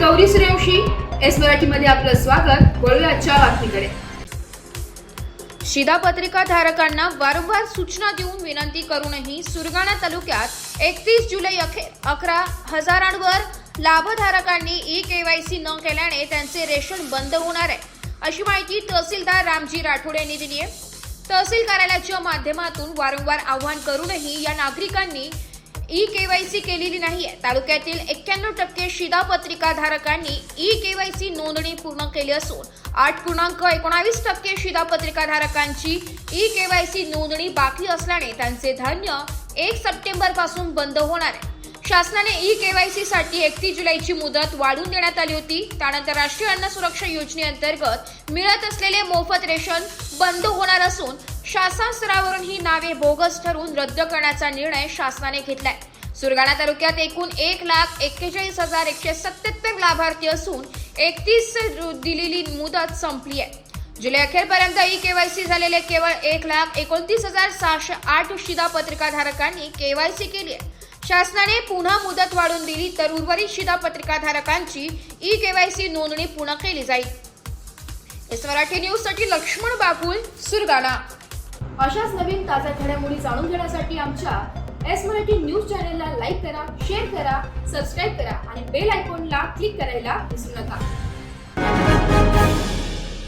Gauri Suryavanshi. S मराठीमध्ये आपलं स्वागत. वळूया आजच्या बातमीकडे. शिधापत्रिका धारकांना वारंवार सूचना देऊन विनंती करूनही सुरगाणा तालुक्यात 31 जुलै अखेर 11,000वर लाभधारकांनी ई-केवायसी न केल्याने त्यांचे रेशन बंद होणार आहे, अशी माहिती तहसीलदार रामजी राठोड यांनी दिली आहे. तहसील कार्यालयाच्या माध्यमातून वारंवार आवाहन करूनही या नागरिकांनी ई-केवायसी केलेली नाहीये. तालुक्यातील 91% शिधापत्रिका धारकांनी ई-केवायसी नोंदणी पूर्ण केली असून 8.19% शिधापत्रिका धारकांची ई-केवायसी नोंदणी बाकी असल्याने त्यांचे धान्य 1 सप्टेंबर पासून बंद होणार आहे. शासनाने ई-केवायसी साठी 31 जुलैची मुदत वाढवून देण्यात आली होती. त्यानंतर राष्ट्रीय अन्न सुरक्षा योजनेअंतर्गत मिळत असलेले मोफत रेशन बंद होणार असून शासन स्तरावरून ही नावे बोगस ठरवून रद्द करण्याचा निर्णय शासनाने घेतलाय. सुरगाणा तालुक्यात एकूण 1,41,177 लाभार्थी असून 31 दिलेली मुदत संपली आहे. जुलै अखेरपर्यंत ई-केवायसी झालेले केवळ 1,29,608 शिधापत्रिका धारकांनी केवायसी केली आहे. शासनाने पुन्हा मुदत वाढवून दिली तर उर्वरित शिधापत्रिका धारकांची ई-केवायसी नोंदणी पूर्ण केली जाईल. एस मराठी न्यूज साठी लक्ष्मण बागुल, सुरगाणा. अशाच नवीन ताज्या घडामोडी जाणून घेण्यासाठी आमच्या एस मराठी न्यूज चॅनलला लाईक करा, शेअर करा, सबस्क्राईब करा आणि बेल आयकॉनला क्लिक करायला विसरू नका.